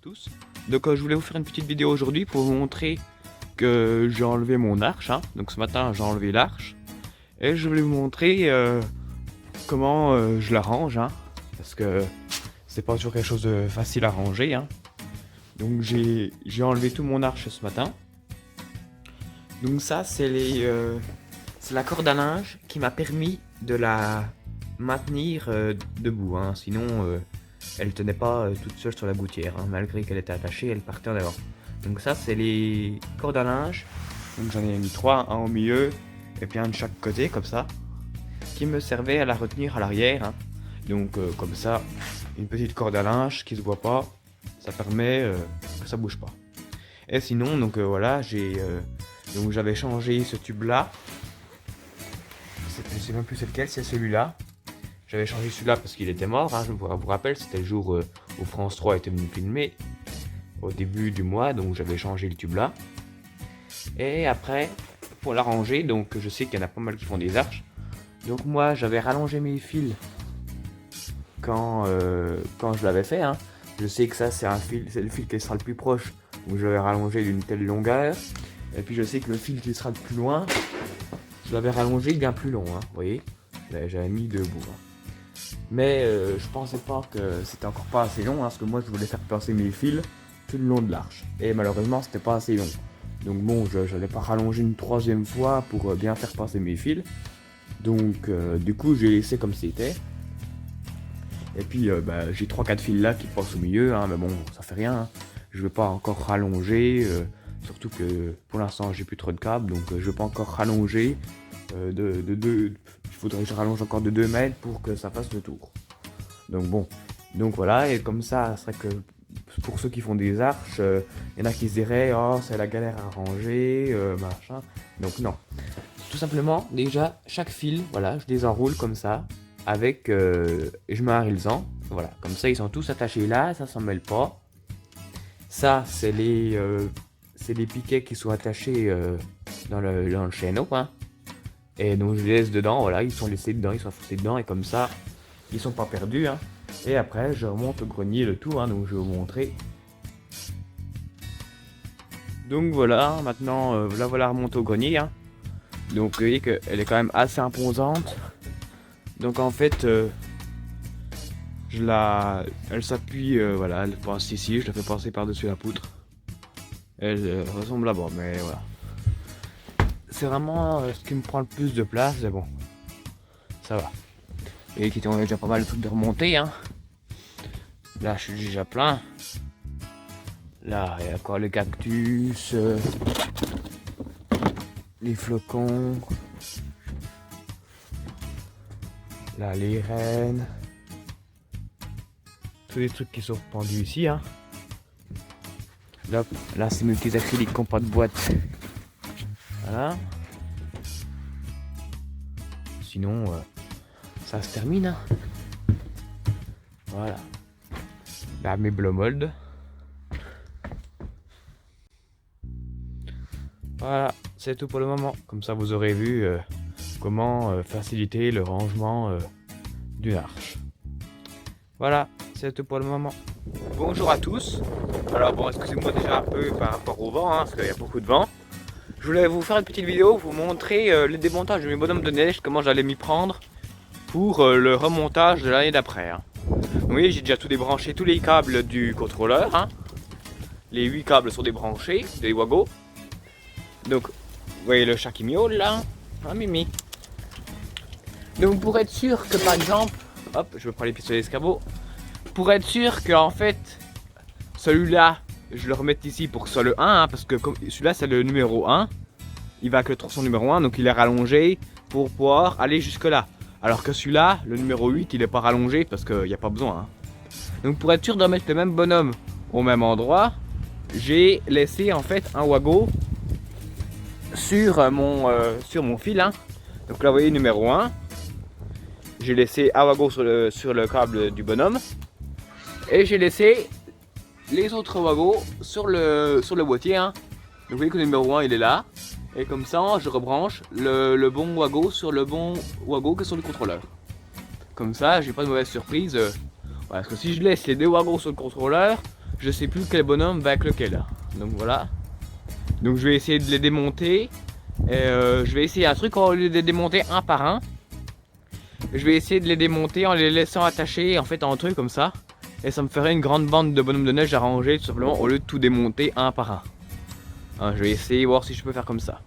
tous. Donc je voulais vous faire une petite vidéo aujourd'hui pour vous montrer que j'ai enlevé mon arche. Donc ce matin j'ai enlevé l'arche. Et je voulais vous montrer comment je la range. Parce que c'est pas toujours quelque chose de facile à ranger. Donc j'ai enlevé tout mon arche ce matin. Donc ça c'est la corde à linge qui m'a permis de la maintenir debout. Sinon elle tenait pas toute seule sur la gouttière. Malgré qu'elle était attachée, elle partait en avant. Donc ça c'est les cordes à linge. Donc j'en ai mis 3, un au milieu et puis un de chaque côté comme ça, qui me servait à la retenir à l'arrière. Donc comme ça, une petite corde à linge qui se voit pas, ça permet que ça bouge pas. Et sinon donc voilà, donc j'avais changé ce tube là. Je sais même plus c'est lequel, c'est celui-là. J'avais changé celui-là parce qu'il était mort. Je vous rappelle, c'était le jour où France 3 était venu filmer au début du mois, donc j'avais changé le tube là. Et après, pour la ranger, donc je sais qu'il y en a pas mal qui font des arches. Donc moi, j'avais rallongé mes fils quand je l'avais fait. Je sais que ça, c'est le fil qui sera le plus proche, donc je l'avais rallongé d'une telle longueur. Et puis je sais que le fil qui sera le plus loin, je l'avais rallongé bien plus long. Vous voyez, j'avais mis debout. Mais je pensais pas que c'était encore pas assez long, parce que moi je voulais faire passer mes fils tout le long de l'arche. Et malheureusement c'était pas assez long. Donc bon, je n'allais pas rallonger une troisième fois pour bien faire passer mes fils. Donc du coup j'ai laissé comme c'était. Et puis j'ai 3-4 fils là qui passent au milieu, mais bon ça fait rien. Je vais pas encore rallonger, surtout que pour l'instant j'ai plus trop de câbles, donc je vais pas encore rallonger il faudrait que je rallonge encore de 2 mètres pour que ça fasse le tour. Donc bon, donc voilà, et comme ça serait que pour ceux qui font des arches, il y en a qui se diraient oh c'est la galère à ranger, machin. Donc non, tout simplement déjà chaque fil, voilà, je les enroule comme ça avec je mets un rilsan, voilà, comme ça ils sont tous attachés là, ça s'en mêle pas. Ça c'est les piquets qui sont attachés dans le chaîneau, Et donc je les laisse dedans, voilà, ils sont laissés dedans, ils sont foncés dedans, et comme ça, ils sont pas perdus. Et après, je remonte au grenier le tout, donc je vais vous montrer. Donc voilà, maintenant, voilà remonte au grenier. Donc vous voyez qu'elle est quand même assez imposante. Donc en fait, elle s'appuie, voilà, elle passe ici, je la fais passer par-dessus la poutre. Elle ressemble là-bas, mais voilà. C'est vraiment ce qui me prend le plus de place, mais bon, ça va. Et qui ont déjà pas mal de trucs de remonter. Là, je suis déjà plein. Là, il y a encore les cactus, les flocons. Là, les rennes. Tous les trucs qui sont pendus ici. Là, c'est mes petits acryliques qui n'ont pas de boîte. Voilà. Sinon, ça se termine. Voilà. Là, mes Blomold. Voilà, c'est tout pour le moment. Comme ça, vous aurez vu comment faciliter le rangement d'une arche. Voilà, c'est tout pour le moment. Bonjour à tous. Alors bon, excusez-moi déjà un peu par rapport au vent, parce qu'il y a beaucoup de vent. Je voulais vous faire une petite vidéo, vous montrer le démontage de mes bonhommes de neige, comment j'allais m'y prendre pour le remontage de l'année d'après. Vous voyez, j'ai déjà tout débranché, tous les câbles du contrôleur. Les 8 câbles sont débranchés, des Wago. Donc, vous voyez le chat qui miaule là, Mimi. Donc pour être sûr que par exemple, hop, je vais prendre les pistolets escabeaux. Pour être sûr que en fait, celui-là, je le remette ici pour que ce soit le 1, parce que celui-là c'est le numéro 1. Il va avec le tronçon numéro 1, donc il est rallongé pour pouvoir aller jusque là. Alors que celui-là, le numéro 8, il n'est pas rallongé parce qu'il n'y a pas besoin. Donc pour être sûr de remettre le même bonhomme au même endroit, j'ai laissé en fait un Wago sur mon fil. Donc là vous voyez numéro 1. J'ai laissé un Wago sur le câble du bonhomme. Et j'ai laissé les autres Wago sur le boîtier. Donc vous voyez que le numéro 1 il est là. Et comme ça je rebranche le bon Wago sur le bon Wago qui est sur le contrôleur. Comme ça j'ai pas de mauvaise surprise. Parce que si je laisse les deux Wago sur le contrôleur, je sais plus quel bonhomme va avec lequel. Donc voilà. Donc je vais essayer de les démonter. Et je vais essayer un truc au lieu de les démonter un par un. Je vais essayer de les démonter en les laissant attachés en fait en truc comme ça. Et ça me ferait une grande bande de bonhommes de neige à ranger tout simplement au lieu de tout démonter un par un. Hein, je vais essayer voir si je peux faire comme ça.